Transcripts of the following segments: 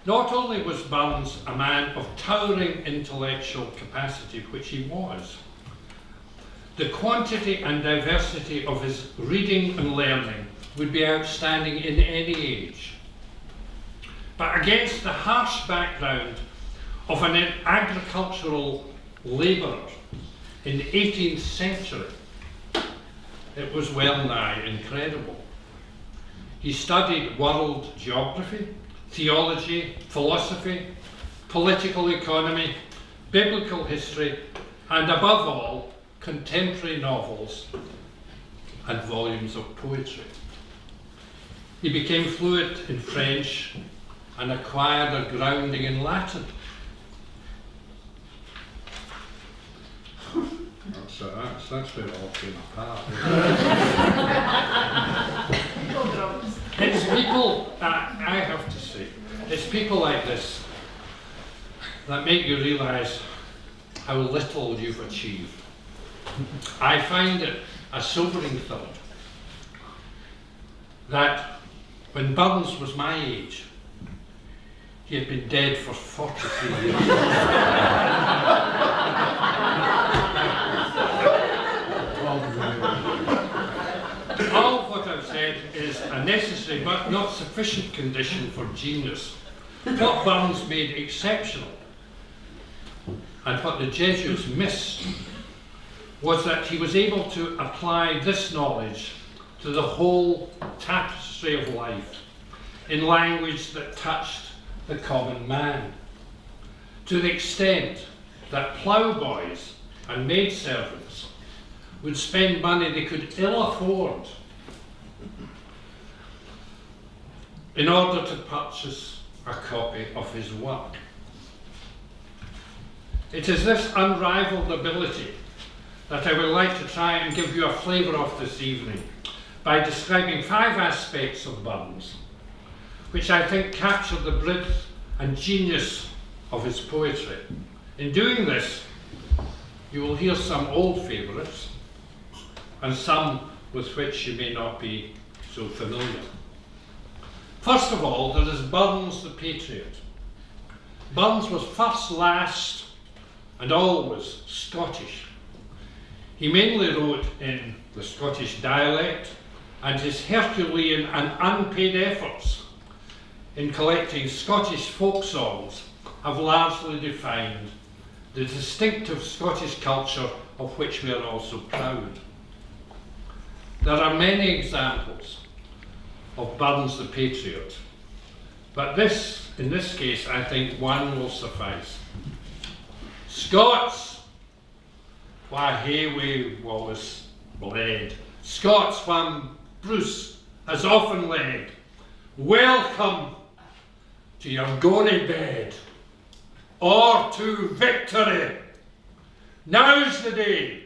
Not only was Burns a man of towering intellectual capacity, which he was, the quantity and diversity of his reading and learning would be outstanding in any age. But against the harsh background of an agricultural labourer in the 18th century, it was well nigh incredible. He studied world geography, theology, philosophy, political economy, biblical history, and above all, contemporary novels and volumes of poetry. He became fluent in French and acquired a grounding in Latin. That's where it all came apart. It's people, I have to say, it's people like this that make you realise how little you've achieved. I find it a sobering thought that when Burns was my age, he had been dead for 43 years. All what I've said is a necessary but not sufficient condition for genius. What Burns made exceptional, and what the Jesuits missed, was that he was able to apply this knowledge to the whole tapestry of life in language that touched the common man, to the extent that ploughboys and maidservants would spend money they could ill afford in order to purchase a copy of his work. It is this unrivaled ability that I would like to try and give you a flavour of this evening by describing 5 aspects of Burns, which I think capture the breadth and genius of his poetry. In doing this, you will hear some old favourites and some with which you may not be so familiar. First of all, there is Burns the Patriot. Burns was first, last, and always Scottish. He mainly wrote in the Scottish dialect, and his Herculean and unpaid efforts in collecting Scottish folk songs have largely defined the distinctive Scottish culture of which we are also proud. There are many examples of Burns the Patriot, but in this case, I think one will suffice. Scots, wha hae we was bled, Scots wham Bruce has often led, welcome to your gory bed, or to victory. Now's the day,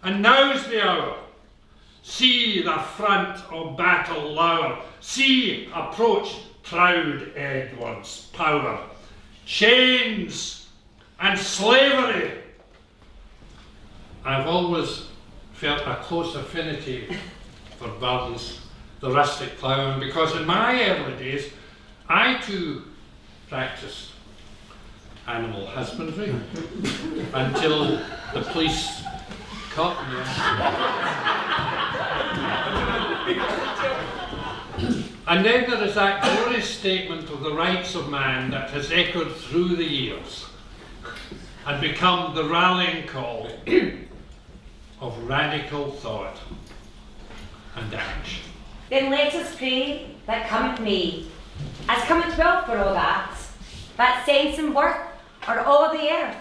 and now's the hour. See the front of battle lower, see approach proud Edward's power. Chains and slavery. I've always felt a close affinity for Burns, the rustic ploughman, because in my early days, I too practiced animal husbandry until the police caught me. And then there is that glorious statement of the rights of man that has echoed through the years and become the rallying call of radical thought and action. Then let us pray that cometh may, as cometh well for all that sense and worth or all the earth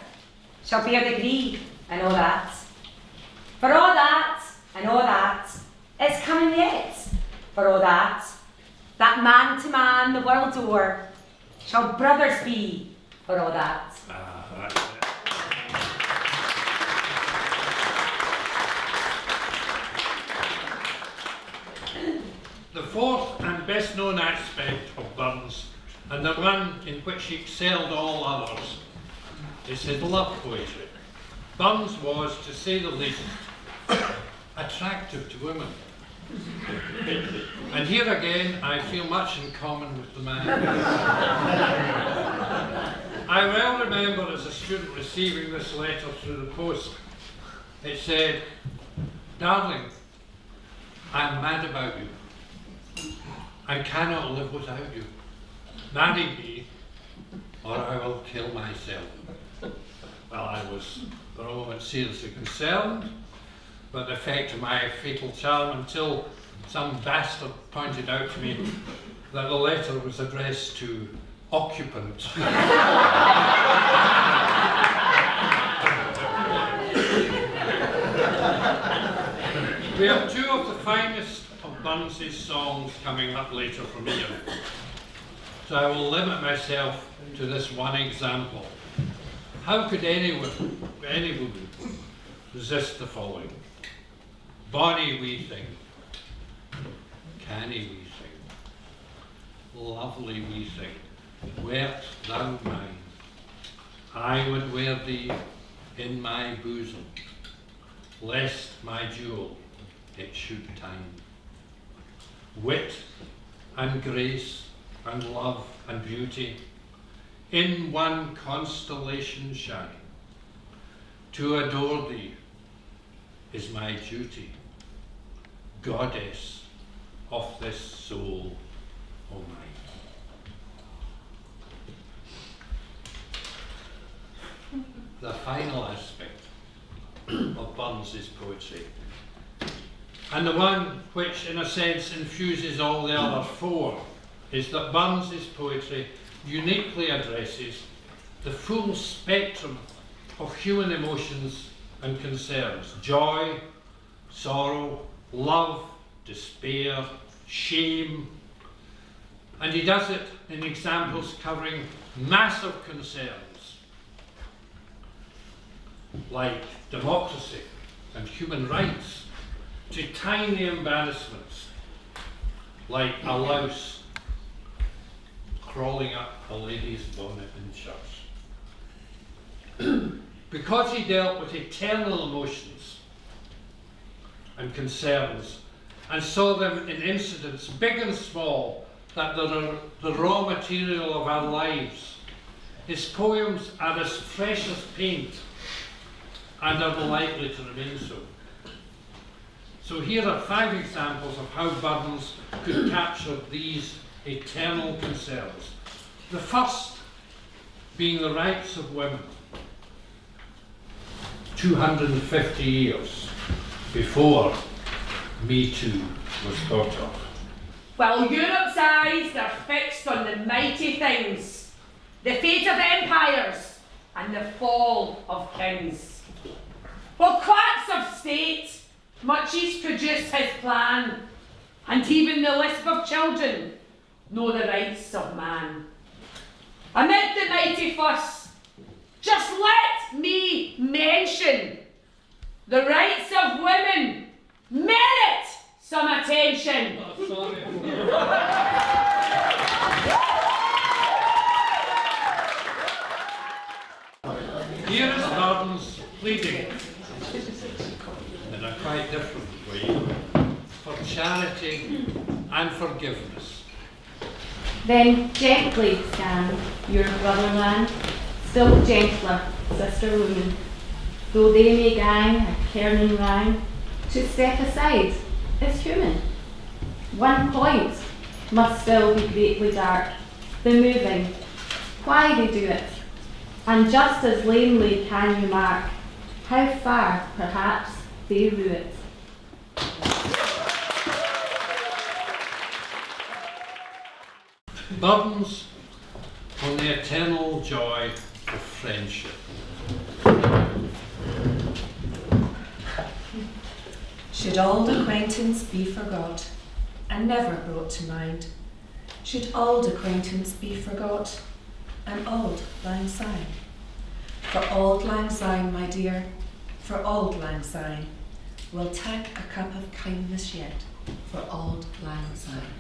shall bear the grief and all that. For all that and all that is coming yet, for all that man to man the world o'er shall brothers be, for all that. That's it. The fourth and best known aspect of Burns, and the one in which he excelled all others, is his love poetry. Burns was, to say the least, attractive to women. And here again, I feel much in common with the man. I well remember as a student receiving this letter through the post. It said, "Darling, I am mad about you. I cannot live without you. Marry me, or I will kill myself." Well, I was for a moment seriously concerned about the effect of my fatal charm until some bastard pointed out to me that the letter was addressed to occupant. We have two of the finest of Burns's songs coming up later from here, so I will limit myself to this one example. How could any woman resist the following? Bonny wee thing, canny wee thing, lovely wee thing, wert thou mine, I would wear thee in my bosom, lest my jewel it should time. Wit and grace and love and beauty in one constellation shine. To adore thee is my duty, goddess of this soul o' mine. The final aspect of Burns's poetry, and the one which in a sense infuses all the other four, is that Burns's poetry uniquely addresses the full spectrum of human emotions and concerns: joy, sorrow, love, despair, shame. And he does it in examples covering massive concerns like democracy and human rights, to tiny embarrassments like a louse crawling up a lady's bonnet in church. Because he dealt with eternal emotions and concerns and saw them in incidents big and small that are the raw material of our lives, his poems are as fresh as paint and are likely to remain so. So here are 5 examples of how Burns could capture these eternal concerns. The first being the rights of women, 250 years before Me Too was thought of. While Europe's eyes are fixed on the mighty things, the fate of empires and the fall of kings. While clerks of state much each produce his plan, and even the lisp of children know the rights of man. Amid the mighty fuss, just let me mention the rights of women merit some attention. Oh, sorry. Here is Burns pleading in a quite different way for charity and forgiveness. Then gently stand your brotherland, still gentler sister woman, though they may gang a kerning rang, to step aside is human. One point must still be greatly dark, the moving, why they do it, and just as lamely can you mark how far perhaps they rue it. Burns on the eternal joy of friendship. Should old acquaintance be forgot, and never brought to mind? Should old acquaintance be forgot, and auld lang syne? For auld lang syne, my dear, for auld lang syne, we'll tak a cup of kindness yet, for auld lang syne.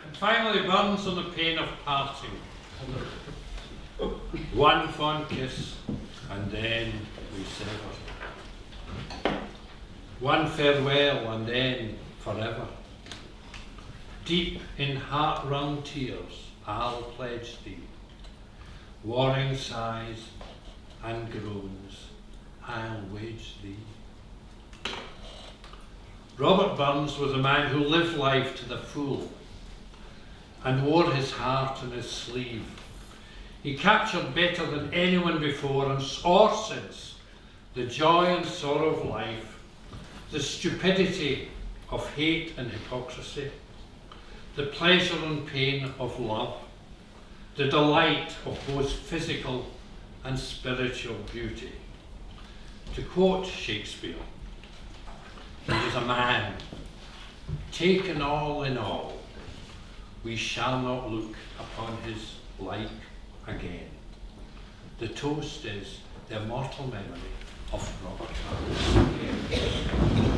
And finally, Burns on the pain of parting. One fond kiss, and then we sever. One farewell, and then forever. Deep in heart-wrung tears, I'll pledge thee. Warring sighs and groans, I'll wage thee. Robert Burns was a man who lived life to the full and wore his heart on his sleeve. He captured better than anyone before or since the joy and sorrow of life, the stupidity of hate and hypocrisy, the pleasure and pain of love, the delight of both physical and spiritual beauty. To quote Shakespeare, he was a man, taken all in all, we shall not look upon his like again. The toast is the immortal memory of Robert Burns.